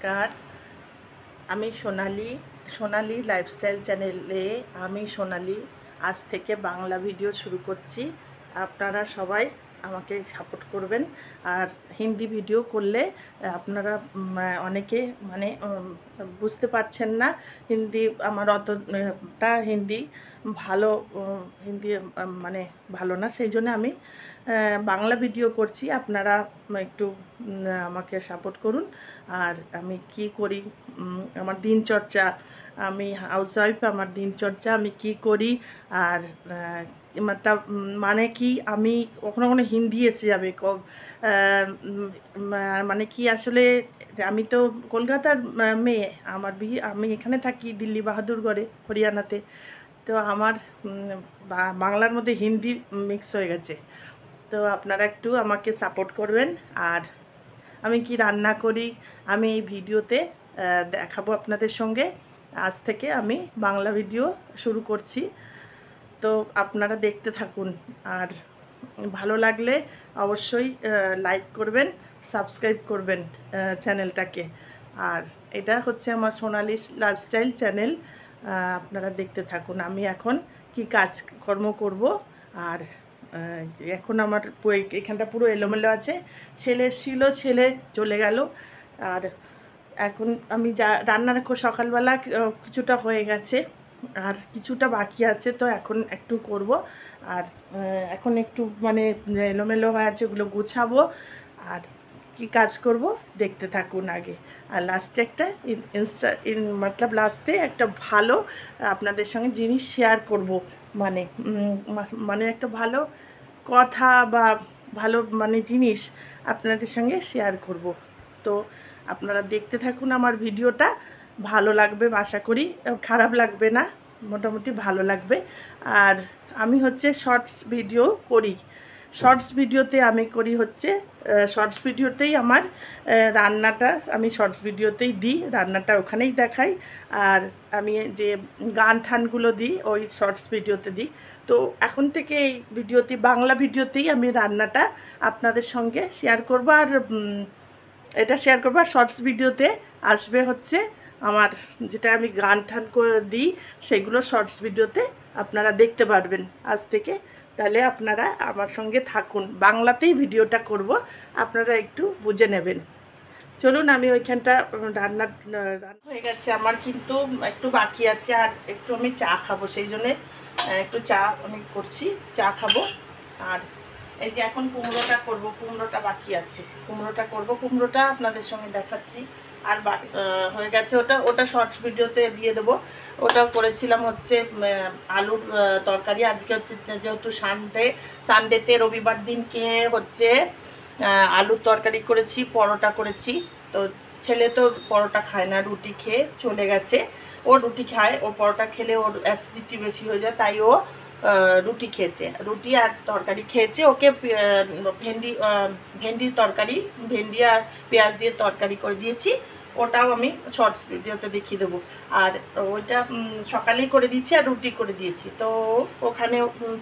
নমস্কার। আমি সোনালি লাইফস্টাইল চ্যানেলে আমি সোনালি আজ থেকে বাংলা ভিডিও শুরু করছি। আপনারা সবাই আমাকে সাপোর্ট করবেন। আর হিন্দি ভিডিও করলে আপনারা অনেকে বুঝতে পারছেন না হিন্দি, আমার অতটা হিন্দি ভালো হিন্দি মানে ভালো না, সেই জন্য আমি বাংলা ভিডিও করছি। আপনারা একটু আমাকে সাপোর্ট করুন। আর আমি কি করি, আমার দিনচর্চা, আমি হাউসওয়াইফ, আমার দিনচর্চা আমি কি করি, আর মানে কি আমি কখনো কখনো হিন্দি এসে যাবে মানে কি আসলে আমি তো কলকাতার মেয়ে, আমার বিয়ে, আমি এখানে থাকি দিল্লি বাহাদুরগড়ে, হরিয়ানাতে। তো আমার বাংলার মধ্যে হিন্দি মিক্স হয়ে গেছে। তো আপনারা একটু আমাকে সাপোর্ট করবেন। আর আমি কি রান্না করি আমি এই ভিডিওতে দেখাবো আপনাদের সঙ্গে। আজ থেকে আমি বাংলা ভিডিও শুরু করছি, তো আপনারা দেখতে থাকুন। আর ভালো লাগলে অবশ্যই লাইক করবেন, সাবস্ক্রাইব করবেন চ্যানেলটাকে। আর এটা হচ্ছে আমার সোনালি লাইফস্টাইল চ্যানেল। আপনারা দেখতে থাকুন আমি এখন কি কাজকর্ম করব। আর এখন আমার এখানটা পুরো এলোমেলো আছে। ছেলে এসেছিলো, ছেলে চলে গেল। আর এখন আমি রান্নার সকালবেলা কিছুটা হয়ে গেছে, আর কিছুটা বাকি আছে, তো এখন একটু করব। আর এখন একটু এলোমেলো হয়ে আছে, ওগুলো গুছাবো। আর কি কাজ করব দেখতে থাকুন আগে। আর লাস্টে একটা লাস্টে একটা ভালো আপনাদের সঙ্গে জিনিস শেয়ার করব, মানে একটা ভালো কথা বা ভালো জিনিস আপনাদের সঙ্গে শেয়ার করব। তো আপনারা দেখতে থাকুন আমার ভিডিওটা। ভালো লাগবে আশা করি, খারাপ লাগবে না, মোটামুটি ভালো লাগবে। আর আমি হচ্ছে শর্টস ভিডিও করি। শর্টস ভিডিওতে আমি করি হচ্ছে শর্টস ভিডিওতেই আমার রান্নাটা আমি শর্টস ভিডিওতেই দিই, রান্নাটা ওখানেই দেখাই। আর আমি যে গান ঠানগুলো দিই ওই শর্টস ভিডিওতে দিই। তো এখন থেকে এই ভিডিওতে, বাংলা ভিডিওতেই আমি রান্নাটা আপনাদের সঙ্গে শেয়ার করব। আর এটা শেয়ার করবো। আর শর্টস ভিডিওতে আসবে হচ্ছে আমার যেটা আমি গান ঠান করে দিই, সেগুলো শর্টস ভিডিওতে আপনারা দেখতে পারবেন আজ থেকে। তাহলে আপনারা আমার সঙ্গে থাকুন, বাংলাতেই ভিডিওটা করব, আপনারা একটু বুঝে নেবেন। চলুন, আমি ওইখানটা রান্না হয়ে গেছে আমার, কিন্তু একটু বাকি আছে। আর একটু আমি চা খাবো, সেই জন্যে একটু চা আমি করছি, চা খাবো। আর এই যে এখন কুমড়োটা করব, কুমড়োটা বাকি আছে, কুমড়োটা করব, কুমড়োটা আপনাদের সঙ্গে দেখাচ্ছি। আর হয়ে গেছে ওটা শর্টস ভিডিওতে দিয়ে দেবো। ওটাও করেছিলাম হচ্ছে আলুর তরকারি। আজকে হচ্ছে যেহেতু সানডেতে রবিবার দিনকে হচ্ছে আলুর তরকারি করেছি, পরোটা করেছি। তো ছেলে তো পরোটা খায় না, রুটি খেয়ে চলে গেছে। ও রুটি খায়, ও পরোটা খেলে ওর অ্যাসিডিটি বেশি হয়ে যায়, তাই ও রুটি খেয়েছে, রুটি আর তরকারি খেয়েছে। ওকে ভেন্ডির তরকারি, ভেন্ডি আর পেঁয়াজ দিয়ে তরকারি করে দিয়েছি, ওটাও আমি শর্টস ভিডিওতে দেখিয়ে দেবো। আর ওইটা সকালেই করে দিয়েছি, আর রুটি করে দিয়েছি। তো ওখানে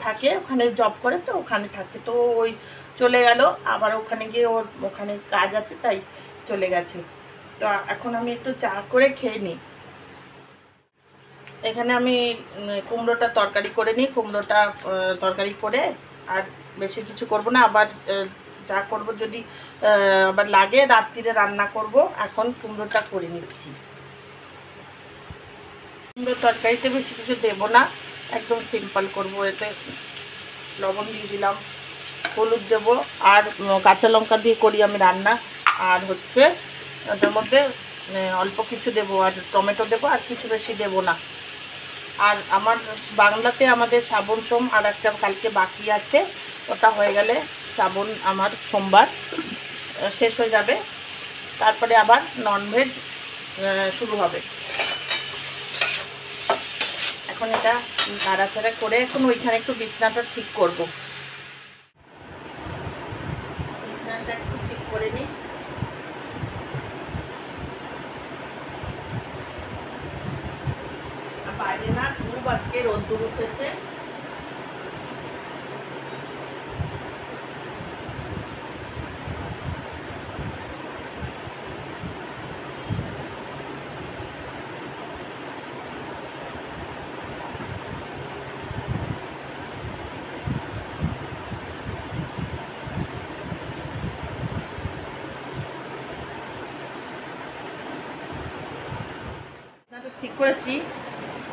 থাকে, ওখানে জব করে, তো ওখানে থাকে। তো ওই চলে গেল, আবার ওখানে গিয়ে ওর ওখানে কাজ আছে, তাই চলে গেছে। তো এখন আমি একটু চা করে খেয়ে নিই। এখানে আমি কুমড়োটা তরকারি করে নিই, কুমড়োটা তরকারি করে আর বেশি কিছু করব না। আবার যা করব যদি আবার লাগে রাত্রিরে রান্না করব। এখন কুমড়োটা করে নিচ্ছি। কুমড়োর তরকারিতে বেশি কিছু দেব না, একদম সিম্পল করব। এতে লবণ দিয়ে দিলাম, হলুদ দেব, আর কাঁচা লঙ্কা দিয়ে করি আমি রান্না। আর হচ্ছে ওটার মধ্যে অল্প কিছু দেব, আর টমেটো দেবো, আর কিছু বেশি দেব না। আর আমার বাংলাতে আমাদের শ্রাবণ সোম আর একটা কালকে বাকি আছে, ওটা হয়ে গেলে শ্রাবণ আমার সোমবার শেষ হয়ে যাবে, তারপরে আবার ননভেজ শুরু হবে। এখন এটা নাড়াচাড়া করে এখন ওইখানে একটু বিছনাটা ঠিক করব, বিছনাটা একটু ঠিক করে নিই। বাইরে না খুব আজকে রোদ্দুর উঠেছে। ঠিক করেছি।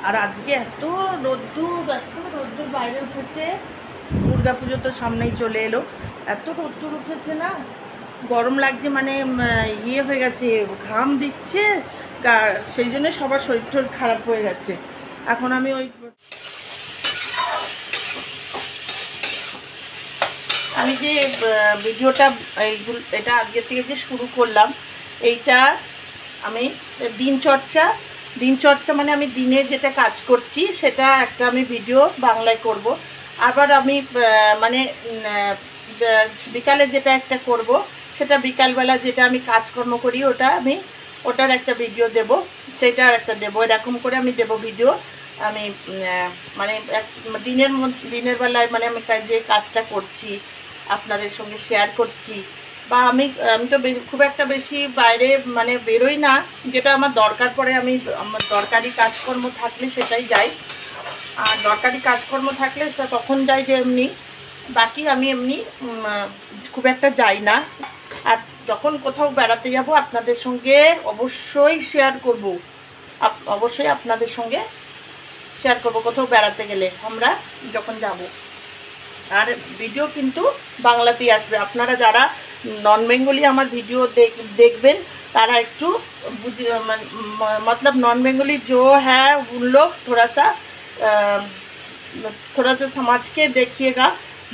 আর আজকে এত রোদ্দুর বাইরে উঠেছে। দুর্গা পুজো তো সামনেই চলে এলো, এত রোদ্দুর উঠেছে না, গরম লাগছে, মানে ইয়ে হয়ে গেছে, ঘাম দিচ্ছে সেই জন্য সবার শরীর টরীর খারাপ হয়ে গেছে। এখন আমি যে ভিডিওটা এটা আজকে থেকে যে শুরু করলাম, এইটা আমি দিনচর্চা মানে আমি দিনে যেটা কাজ করছি সেটা একটা আমি ভিডিও বাংলায় করব। আবার আমি মানে বিকালে যেটা একটা করব, সেটা বিকালবেলা যেটা আমি কাজকর্ম করি ওটার একটা ভিডিও দেব, সেটার একটা দেবো, এরকম করে আমি দেব ভিডিও। আমি মানে দিনের বেলায় মানে আমি যে কাজটা করছি আপনাদের সঙ্গে শেয়ার করছি। বা আমি তো খুব একটা বেশি বাইরে মানে বেরোই না, যেটা আমার দরকার পড়ে আমি আমার দরকারি কাজকর্ম থাকলে সেটাই যাই, আর দরকারি কাজকর্ম থাকলে তখন যাই যে এমনি, বাকি আমি এমনি খুব একটা যাই না। আর যখন কোথাও বেড়াতে যাব আপনাদের সঙ্গে অবশ্যই শেয়ার করব, অবশ্যই আপনাদের সঙ্গে শেয়ার করব কোথাও বেড়াতে গেলে আমরা যখন যাব। আর ভিডিও কিন্তু বাংলাতেই আসবে। আপনারা যারা নন বেঙ্গলি আমার ভিডিও দেখবেন তারা একটু मतलब नॉन बेंगली जो है उन लोग थोड़ा सा समझ के देखिएगा,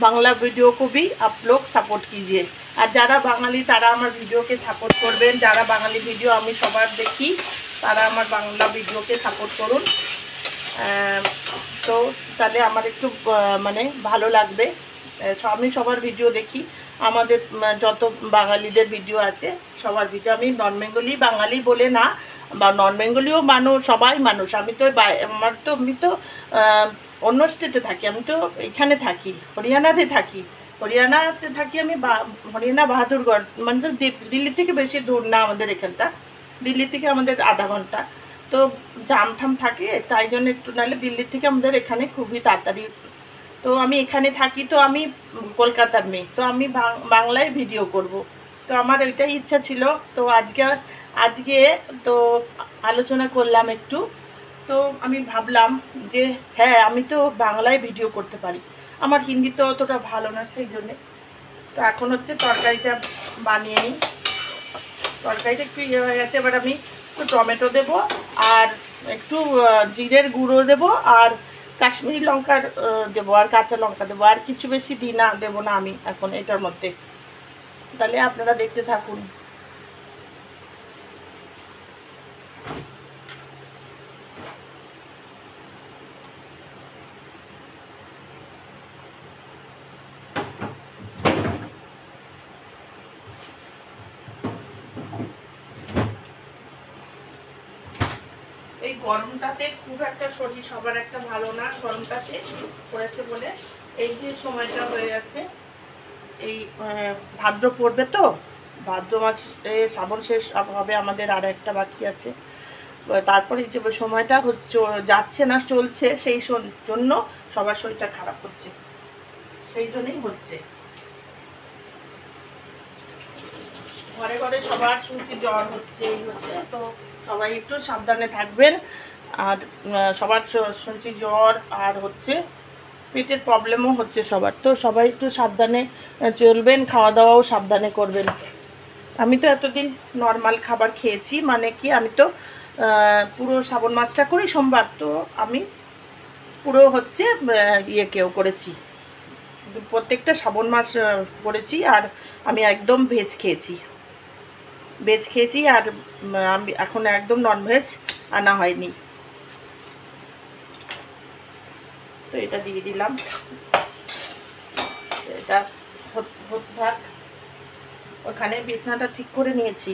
बांग्ला वीडियो को भी आप लोग सपोर्ट कीजिए। আর যারা বাঙালি তারা আমার ভিডিওকে সাপোর্ট করবেন, যারা বাঙালি ভিডিও আমি সবার দেখি তারা আমার বাংলা ভিডিওকে সাপোর্ট করুন। তো তাহলে আমার একটু মানে ভালো লাগবে। আমি সবার ভিডিও দেখি, আমাদের যত বাঙালিদের ভিডিও আছে সবার ভিডিও, আমি নন বেঙ্গলি বাঙালি বলে না, বা নন বেঙ্গলিও মানুষ, সবাই মানুষ। আমি তো অন্য স্টেটে থাকি, আমি তো এখানে থাকি, হরিয়ানাতে থাকি আমি, হরিয়ানা বাহাদুরগড়, মানে তো দিল্লি থেকে বেশি দূর না আমাদের এখানটা, দিল্লি থেকে আমাদের আধা ঘন্টা। তো জাম ঠাম থাকে তাই জন্য একটু, নাহলে দিল্লি থেকে আমাদের এখানে খুবই তাড়াতাড়ি। তো আমি এখানে থাকি, তো আমি কলকাতার মেয়ে, তো আমি বাংলায় ভিডিও করব। তো আমার ওইটাই ইচ্ছা ছিল। তো আজকে তো আলোচনা করলাম একটু, তো আমি ভাবলাম যে হ্যাঁ আমি তো বাংলায় ভিডিও করতে পারি, আমার হিন্দি তো অতটা ভালো না, সেই জন্যে। তো এখন হচ্ছে তরকারিটা বানিয়ে নিই। তরকারিটা একটু ইয়ে হয়ে গেছে, এবার আমি একটু টমেটো দেবো, আর একটু জিরের গুঁড়ো দেবো, আর কাশ্মীরি লঙ্কার দেবো, আর কাঁচা লঙ্কা দেবো, আর কিছু বেশি দেবো না আমি এখন এটার মধ্যে। তাহলে আপনারা দেখতে থাকুন। এই গরমটাতে খুব একটা শরীর সবার একটা ভালো না, গরমটাতে পড়েছে বলে। এই যে সময়টা হয়ে যাচ্ছে, এই ভাদ্র পড়বে, তো ভাদ্র মাসে শ্রাবণ শেষ হবে, আমাদের আর একটা বাকি আছে। তারপরে যে সময়টা হচ্ছে যাচ্ছে না, চলছে, সেই জন্য সবার শরীরটা খারাপ হচ্ছে, সেই জন্যই হচ্ছে। ঘরে ঘরে সবার শুনছি জ্বর হচ্ছে, এই হচ্ছে, তো সবাই একটু সাবধানে থাকবেন। আর সবার শুনছি জ্বর, আর হচ্ছে পেটের প্রবলেমও হচ্ছে সবার, তো সবাই একটু সাবধানে চলবেন, খাওয়া দাওয়াও সাবধানে করবেন। আমি তো এতদিন নর্মাল খাবার খেয়েছি, মানে কি আমি তো পুরো শ্রাবণ মাসটা করি সোমবার, তো আমি পুরো হচ্ছে কেউ করেছি, প্রত্যেকটা শ্রাবণ মাস করেছি। আর আমি একদম ভেজ খেয়েছি, আর আমি এখন একদম ননভেজ আনা হয়নি। তো এটা দিয়ে দিলাম, এটা হতে থাক। ওখানে বিছনাটা ঠিক করে নিয়েছি।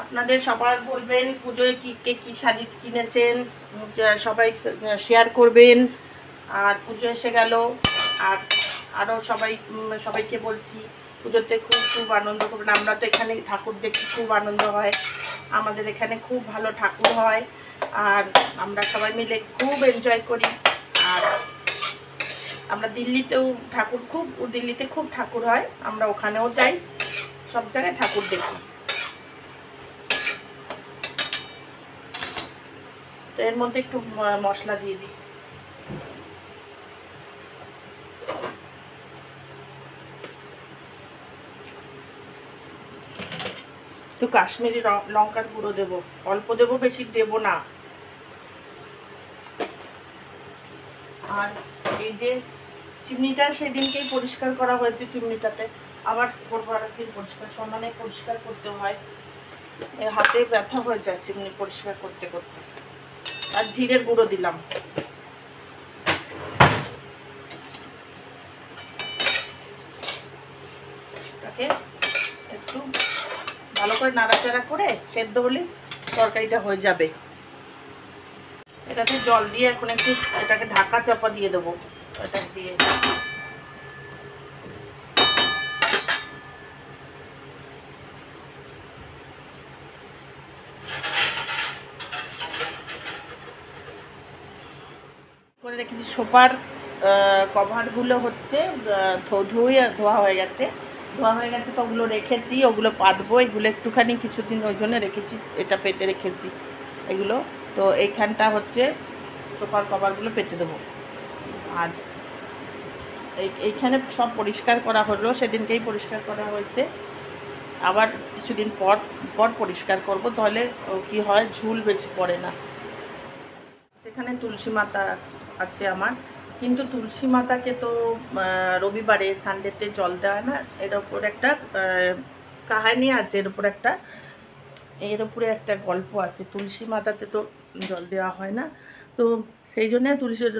আপনাদের সবার বলবেন পুজোয় কি শাড়ি কিনেছেন, সবাই শেয়ার করবেন। আর পুজো এসে গেল, আর আরও সবাইকে বলছি পুজোতে খুব আনন্দ করবেন। আমরা তো এখানে ঠাকুর দেখি, খুব আনন্দ হয়, আমাদের এখানে খুব ভালো ঠাকুর হয়, আর আমরা সবাই মিলে খুব এনজয় করি। আর আমরা দিল্লিতে খুব ঠাকুর হয়, আমরা ওখানেও যাই। সব জায়গায় ঠাকুর দেখি। তো এর মধ্যে একটু মশলা দিয়ে দিই। তো কাশ্মীরি লঙ্কার গুঁড়ো দেবো, অল্প দেবো, বেশি দেবো না। আর এই যে চিমনিটা সেদিনকেই পরিষ্কার করা হয়েছে, চিমনিটাতে আবার করবো আরেকদিন পরিষ্কার, সমানে পরিষ্কার করতে হয়, হাতে ব্যথা হয়ে যায় চিমনি পরিষ্কার করতে করতে। আর জিরের গুঁড়ো দিলাম। এটাকে একটু ভালো করে নাড়াচাড়া করে সেদ্ধ হলে তরকারিটা হয়ে যাবে। এটাকে জল দিয়ে এখন একটু এটাকে ঢাকা চাপা দিয়ে দেবো। এটা দিয়ে করে রেখেছি। সোফার কভারগুলো হচ্ছে ধোয়া হয়ে গেছে, তো ওগুলো রেখেছি, ওগুলো পাতবো। এগুলো একটুখানি কিছুদিন ওই জন্য রেখেছি, এটা পেতে রেখেছি এগুলো। তো এইখানটা হচ্ছে সোফার কভারগুলো পেতে দেবো। আর এইখানে সব পরিষ্কার করা হলো, সেদিনকেই পরিষ্কার করা হয়েছে। আবার কিছুদিন পর পর পরিষ্কার করব, তাহলে কি হয়, ঝুল বেশি পড়ে না। সেখানে তুলসী মাতা আছে আমার, কিন্তু তুলসী মাতাকে তো রবিবারে সানডেতে জল দেওয়া না। এর ওপর একটা কাহিনী আছে, এর উপরে একটা গল্প আছে। তুলসী মাতাতে তো জল দেওয়া হয় না, তো সেই জন্যে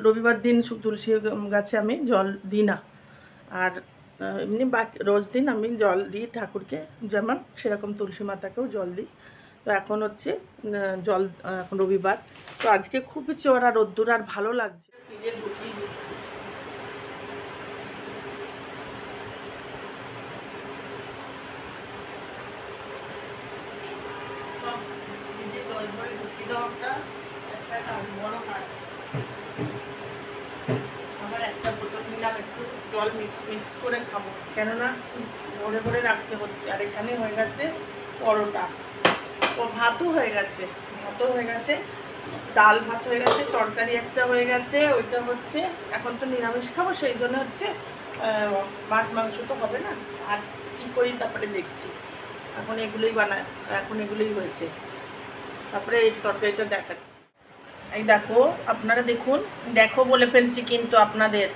রবিবার দিন তুলসী গাছে আমি জল দিই না। আর এমনি বাকি রোজ দিন আমি জল দিই ঠাকুরকে, যেমন সেরকম তুলসী মাতাকেও জল দিই। তো এখন হচ্ছে জল, এখন রবিবার, তো আজকে খুবই চড়া রোদ্দুর, আর ভালো লাগছে। আবার একটা বোতল নিলাম, একটু জল মিক্স করে খাবো, কেননা ভরে ভরে রাখতে হচ্ছে। আর এখানে হয়ে গেছে পরোটা, ও ভাতও হয়ে গেছে, ডাল ভাত হয়ে গেছে, তরকারি একটা হয়ে গেছে। ওইটা হচ্ছে, এখন তো নিরামিষ খাবো, সেই জন্য হচ্ছে মাছ মাংস তো হবে না। আর কি করি তারপরে দেখছি, এখন এগুলোই বানায়, এখন এগুলোই হয়েছে, তারপরে এই তরকারিটা দেখাচ্ছি। এই দেখো, আপনারা দেখুন, দেখো বলে ফেলছি, কিন্তু আপনাদের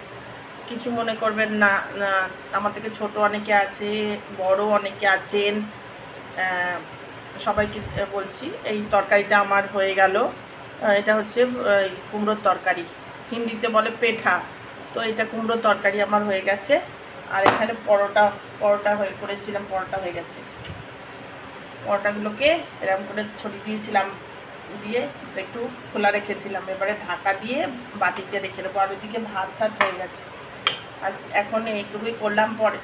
কিছু মনে করবেন না। আমার থেকে ছোট অনেকে আছে, বড় অনেকে আছেন, সবাইকে বলছি, এই তরকারিটা আমার হয়ে গেল। এটা হচ্ছে কুমড়োর তরকারি, হিন্দিতে বলে পেঠা। তো এটা কুমড়োর তরকারি আমার হয়ে গেছে। আর এখানে পরোটা করেছিলাম, পরোটা হয়ে গেছে। পরোটাগুলোকে এরকম করে ছড়িয়ে দিয়েছিলাম, দিয়ে একটু খোলা রেখেছিলাম। এবারে ঢাকা দিয়ে বাটিতে রেখে দেবো। আর ওইদিকে ভাত হয়ে গেছে। আর এখন এইটুকুই করলাম, পরে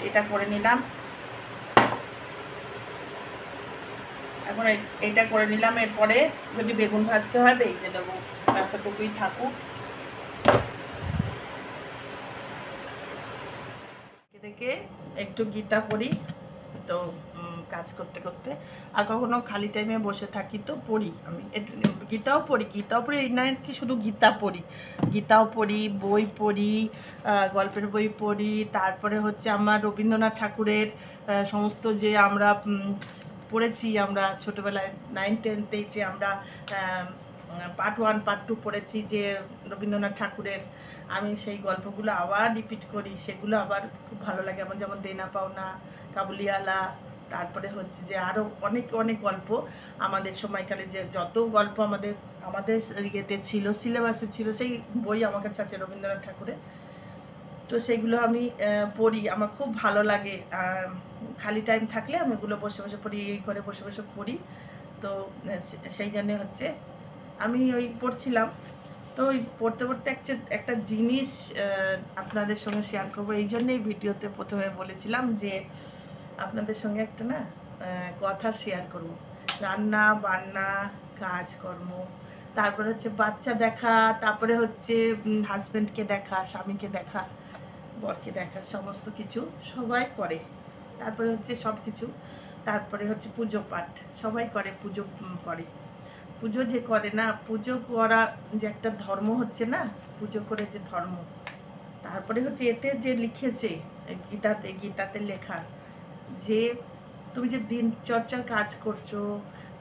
এটা করে নিলাম। এখন এইটা করে নিলাম, এরপরে যদি বেগুন ভাজতে হয় ভেজে দেবো, এতটুকুই থাকুক। দেখে একটু গীতা পড়ি, তো কাজ করতে করতে। আর কখনো খালি টাইমে বসে থাকি তো পড়ি আমি, গীতাও পড়ি। এই নয় কি শুধু গীতাও পড়ি, বই পড়ি, গল্পের বই পড়ি। তারপরে হচ্ছে আমার রবীন্দ্রনাথ ঠাকুরের সমস্ত যে আমরা পড়েছি, আমরা ছোটোবেলায় 9-10-তেই যে আমরা পার্ট 1 পার্ট 2 পড়েছি যে রবীন্দ্রনাথ ঠাকুরের, আমি সেই গল্পগুলো আবার রিপিট করি, সেগুলো আবার খুব ভালো লাগে আমার। যেমন দেনা পাওনা, কাবুলিওয়ালা, তারপরে হচ্ছে যে আরও অনেক অনেক গল্প আমাদের সময়কালে, যে যত গল্প আমাদের ইয়েতে ছিল, সিলেবাসে ছিল, সেই বই আমার কাছে আছে রবীন্দ্রনাথ ঠাকুরের। তো সেগুলো আমি পড়ি, আমার খুব ভালো লাগে। খালি টাইম থাকলে আমি এগুলো বসে বসে পড়ি, এই করে বসে বসে পড়ি। তো সেই জন্যে হচ্ছে আমি ওই পড়ছিলাম। তো ওই পড়তে পড়তে একটা জিনিস আপনাদের সঙ্গে শেয়ার করবো। এই জন্যেই ভিডিওতে প্রথমে বলেছিলাম যে আপনাদের সঙ্গে একটা না কথা শেয়ার করব। রান্না বান্না, কাজকর্ম, তারপরে হচ্ছে বাচ্চা দেখা, তারপরে হচ্ছে হাজব্যান্ডকে দেখা, স্বামীকে দেখা, বরকে দেখা, সমস্ত কিছু সবাই করে। তারপরে হচ্ছে সব কিছু, তারপরে হচ্ছে পুজো পাঠ সবাই করে, পুজো করে। পুজো যে করে না, পুজো করা যে একটা ধর্ম হচ্ছে না, পুজো করে যে ধর্ম। তারপরে হচ্ছে এতে যে লিখেছে গীতাতে, গীতাতে লেখা যে তুমি যে দিনচর্চার কাজ করছো,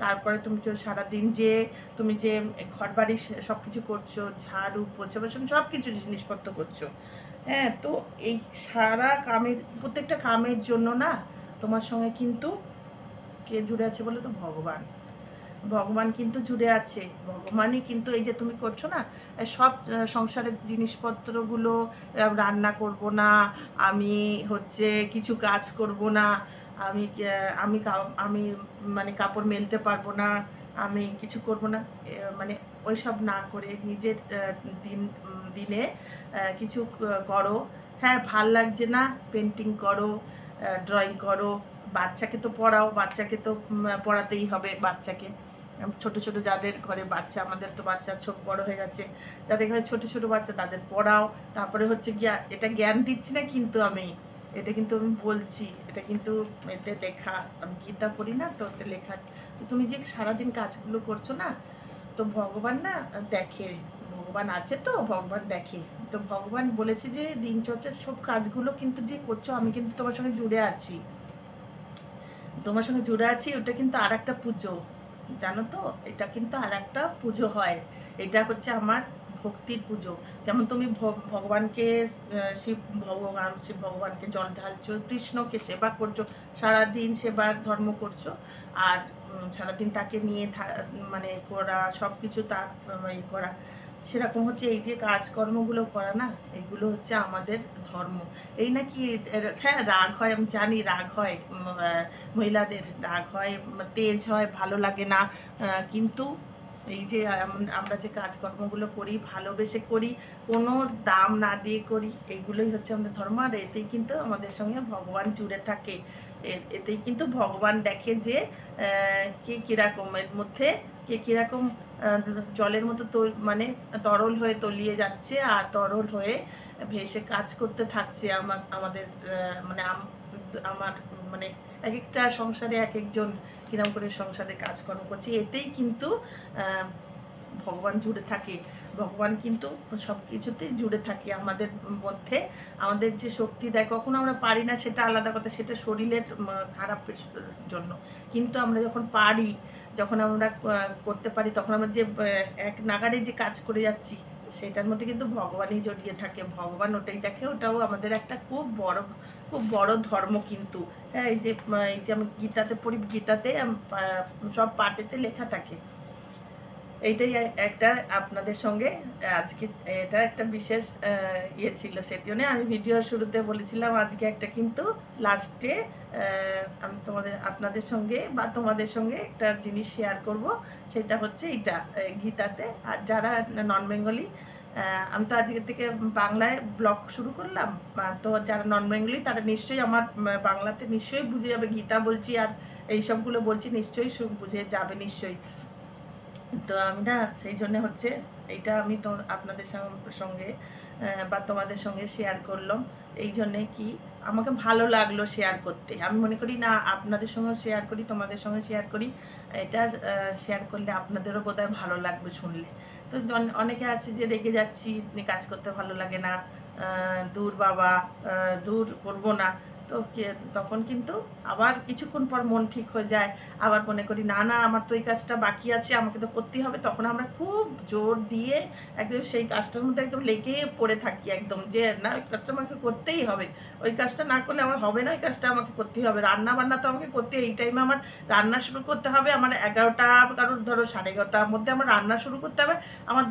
তারপরে তুমি যে সারাদিন যে তুমি যে ঘর বাড়ি সব কিছু করছো, ঝাড়ু পোছা বাসন সব কিছু জিনিসপত্র করছো, হ্যাঁ, তো এই সারা কামের, প্রত্যেকটা কামের জন্য না তোমার সঙ্গে কিন্তু কে জুড়ে আছে বলে তো? ভগবান। ভগবান কিন্তু জুড়ে আছে। ভগবানই কিন্তু এই যে তুমি করছো না, সব সংসারের জিনিসপত্রগুলো, রান্না করব না, আমি হচ্ছে কিছু কাজ করব না, আমি আমি মানে কাপড় মেলতে পারবো না, আমি কিছু করব না, মানে ওইসব না করে নিজের দিনে কিছু করো। হ্যাঁ, ভাল লাগছে না, পেন্টিং করো, ড্রয়িং করো, বাচ্চাকে তো পড়াও, বাচ্চাকে তো পড়াতেই হবে। বাচ্চাকে, ছোট ছোট যাদের ঘরে বাচ্চা, আমাদের তো বাচ্চা ছোট বড় হয়ে গেছে, যাদের ঘরে ছোট ছোট বাচ্চা তাদের পড়াও। তারপরে হচ্ছে এটা জ্ঞান দিচ্ছি না কিন্তু আমি, এটা কিন্তু আমি বলছি, এটা কিন্তু এতে লেখা, আমি গীতা পড়ি না তো, এতে লেখা। তো তুমি যে সারাদিন কাজগুলো করছো না, তো ভগবান না দেখে, ভগবান আছে তো, ভগবান দেখে। তো ভগবান বলেছে যে দিনচর্চার সব কাজগুলো কিন্তু যে করছো, আমি কিন্তু তোমার সঙ্গে জুড়ে আছি, তোমার সঙ্গে জুড়ে আছি। ওটা কিন্তু আর একটা পুজো, জানো তো, এটা কিন্তু আর একটা পুজো হয়। এটা হচ্ছে আমার ভক্তির পুজো। যেমন তুমি ভগবানকে, শিব ভগবানকে জল ঢালছো, কৃষ্ণকে সেবা করছো, সারাদিন সেবার ধর্ম করছো, আর সারাদিন তাকে নিয়ে মানে করা সব কিছু তার করা, সেরকম হচ্ছে এই যে কাজকর্মগুলো করা না, এগুলো হচ্ছে আমাদের ধর্ম। এই নাকি, হ্যাঁ রাগ হয়, আমি জানি রাগ হয়, মহিলাদের রাগ হয়, তেজ হয়, ভালো লাগে না, কিন্তু এই যে আমরা যে কাজকর্মগুলো করি, ভালোবেসে করি, কোনো দাম না দিয়ে করি, এইগুলোই হচ্ছে আমাদের ধর্ম। আর এতেই কিন্তু আমাদের সঙ্গে ভগবান জুড়ে থাকে, এতেই কিন্তু ভগবান দেখে যে কে কীরকম, এর মধ্যে কে কীরকম জলের মতো মানে তরল হয়ে তলিয়ে যাচ্ছে, আর তরল হয়ে ভেসে কাজ করতে থাকছে আমাদের মানে আমার মানে এক একটা সংসারে এক একজন কিরম করে সংসারে কাজকর্ম করছে, এতেই কিন্তু ভগবান জুড়ে থাকে। ভগবান কিন্তু সব কিছুতেই জুড়ে থাকে আমাদের মধ্যে। আমাদের যে শক্তি দেয়, কখনো আমরা পারি না সেটা আলাদা কথা, সেটা শরীরের খারাপের জন্য। কিন্তু আমরা যখন পারি, যখন আমরা করতে পারি, তখন আমরা যে এক নাগাড়ে যে কাজ করে যাচ্ছি, সেটার মধ্যে কিন্তু ভগবানই জড়িয়ে থাকে। ভগবান ওটাই দেখে, ওটাও আমাদের একটা খুব বড় ধর্ম কিন্তু। হ্যাঁ, এই যে আমি গীতাতে পড়ি, গীতাতে সব পাঠেতে লেখা থাকে। এইটাই একটা আপনাদের সঙ্গে আজকে, এটা একটা বিশেষ ইয়ে ছিল, সেই জন্য আমি ভিডিওর শুরুতে বলেছিলাম আজকে একটা কিন্তু লাস্টে আমি আপনাদের সঙ্গে বা তোমাদের সঙ্গে একটা জিনিস শেয়ার করব। সেটা হচ্ছে এটা গীতাতে। আর যারা নন বেঙ্গলি, আমি তো আজকে থেকে বাংলায় ব্লগ শুরু করলাম, তো যারা নন বেঙ্গলি তারা নিশ্চয়ই আমার বাংলাতে নিশ্চয়ই বুঝে যাবে, গীতা বলছি আর এইসবগুলো বলছি, নিশ্চয়ই বুঝে যাবে নিশ্চয়ই। তো আমি না সেই জন্যে হচ্ছে এইটা আমি তো আপনাদের সঙ্গে বা তোমাদের সঙ্গে শেয়ার করলাম। এই জন্যে কি আমাকে ভালো লাগলো শেয়ার করতে। আমি মনে করি না আপনাদের সঙ্গেও শেয়ার করি, তোমাদের সঙ্গে শেয়ার করি, এটা শেয়ার করলে আপনাদেরও বোধহয় ভালো লাগবে শুনলে। তো অনেকে আছে যে রেগে যাচ্ছি, কাজ করতে ভালো লাগে না, দূর বাবা, দূর করবো না। তো তখন কিন্তু আবার কিছুক্ষণ পর মন ঠিক হয়ে যায়, আবার মনে করি না না আমার তো এই কাজটা বাকি আছে, আমাকে তো করতেই হবে। তখন আমরা খুব জোর দিয়ে একদম সেই কাজটার মধ্যে একদম লেগে পড়ে থাকি, একদম যে না ওই কাজটা আমাকে করতেই হবে, ওই কাজটা না করলে আমার হবে না, ওই কাজটা আমাকে করতেই হবে। রান্না বান্না তো আমাকে করতে, এই টাইমে আমার রান্না শুরু করতে হবে, আমার 11টা, কারোর ধরো 11:30টার মধ্যে আমার রান্না শুরু করতে হবে, আমার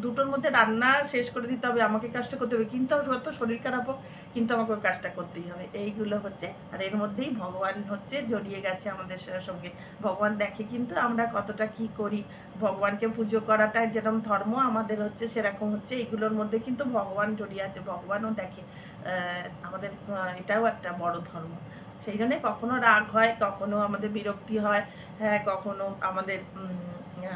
2টোর মধ্যে রান্না শেষ করে দিতে হবে, আমাকে কাজটা করতে হবে। কিন্তু হয়তো শরীর খারাপ হোক, কিন্তু আমাকে ওই কাজটা করতেই হবে। এইগুলো হচ্ছে, আর এর মধ্যেই ভগবান হচ্ছে জড়িয়ে গেছে আমাদের সঙ্গে। ভগবান দেখে কিন্তু আমরা কতটা কি করি। ভগবানকে পুজো করাটা যেরকম ধর্ম আমাদের হচ্ছে, সেরকম হচ্ছে এইগুলোর মধ্যে কিন্তু ভগবান জড়িয়ে আছে, ভগবানও দেখে আমাদের। এটাও একটা বড় ধর্ম। সেই জন্যে কখনো রাগ হয়, কখনো আমাদের বিরক্তি হয়, হ্যাঁ, কখনো আমাদের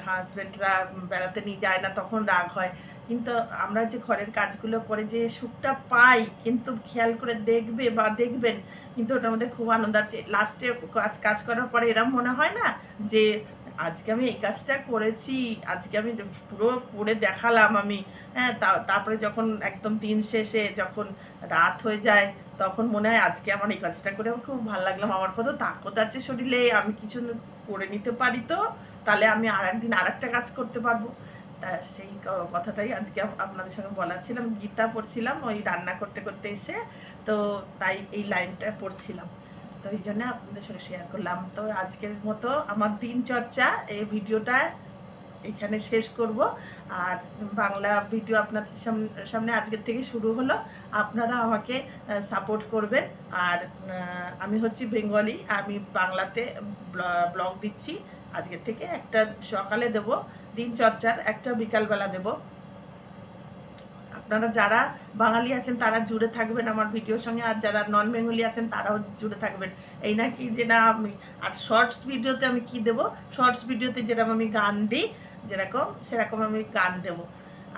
হাজব্যান্ডরা বেড়াতে নিয়ে যায় না তখন রাগ হয়, কিন্তু আমরা যে ঘরের কাজগুলো করে যে সুখটা পাই, কিন্তু খেয়াল করে দেখবে বা দেখবেন, কিন্তু ওটার মধ্যে খুব আনন্দ আছে। লাস্টে কাজ করার পরে এরম মনে হয় না যে আজকে আমি এই কাজটা করেছি, আজকে আমি পুরো করে দেখালাম আমি। হ্যাঁ, তারপরে যখন একদম দিন শেষে যখন রাত হয়ে যায়, তখন মনে হয় আজকে আমার এই কাজটা করে আমার খুব ভালো লাগলাম, আমার কত তাকত আছে শরীরে, আমি কিছু করে নিতে পারি, তো তাহলে আমি আর একদিন আর একটা কাজ করতে পারবো। তা সেই কথাটাই আজকে আপনাদের সঙ্গে বলা ছিল। আমি গীতা পড়ছিলাম ওই রান্না করতে করতে এসে, তো তাই এই লাইনটা পড়ছিলাম, তো এই জন্য আপনাদের সঙ্গে শেয়ার করলাম। তো আজকের মতো আমার দিনচর্চা এই ভিডিওটা এখানে শেষ করব। আর বাংলা ভিডিও আপনাদের সামনে আজকের থেকে শুরু হলো, আপনারা আমাকে সাপোর্ট করবেন। আর আমি হচ্ছি বেঙ্গলি, আমি বাংলাতে ব্লগ দিচ্ছি আজকের থেকে। একটা সকালে দেব দিনচর্চার, একটা বিকালবেলা দেব। আপনারা যারা বাঙালি আছেন তারা জুড়ে থাকবেন আমার ভিডিওর সঙ্গে, আর যারা নন বেঙ্গলি আছেন তারাও জুড়ে থাকবেন। এই না কি যে না আমি, আর শর্টস ভিডিওতে আমি কি দেব, শর্টস ভিডিওতে যেরকম আমি গান দিই যেরকম, সেরকম আমি গান দেব।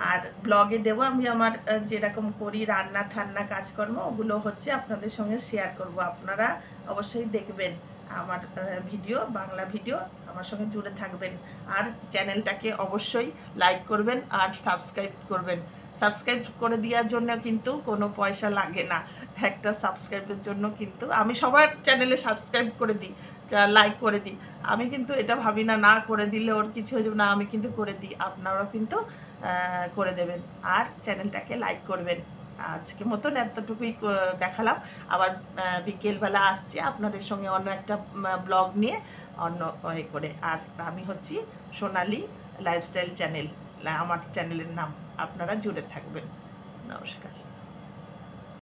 আর ব্লগে দেব আমি আমার যেরকম করি রান্না ঠান্না কাজকর্ম, ওগুলো হচ্ছে আপনাদের সঙ্গে শেয়ার করব। আপনারা অবশ্যই দেখবেন আমার ভিডিও, বাংলা ভিডিও, আমার সঙ্গে জুড়ে থাকবেন। আর চ্যানেলটাকে অবশ্যই লাইক করবেন আর সাবস্ক্রাইব করবেন। সাবস্ক্রাইব করে দেওয়ার জন্য কিন্তু কোনো পয়সা লাগে না, একটা সাবস্ক্রাইবের জন্য কিন্তু আমি সবার চ্যানেলে সাবস্ক্রাইব করে দিই, লাইক করে দিই। আমি কিন্তু এটা ভাবি না না করে দিলে ওর কিছু হয়ে যাবে না, আমি কিন্তু করে দিই, আপনারাও কিন্তু করে দেবেন আর চ্যানেলটাকে লাইক করবেন। আজকে মতন এতটুকুই দেখালাম। আবার বিকেলবেলা আসছি আপনাদের সঙ্গে অন্য একটা ব্লগ নিয়ে, অন্য করে। আর আমি হচ্ছি সোনালি লাইফস্টাইল চ্যানেল, আমার চ্যানেলের নাম। আপনারা জুড়ে থাকবেন। নমস্কার।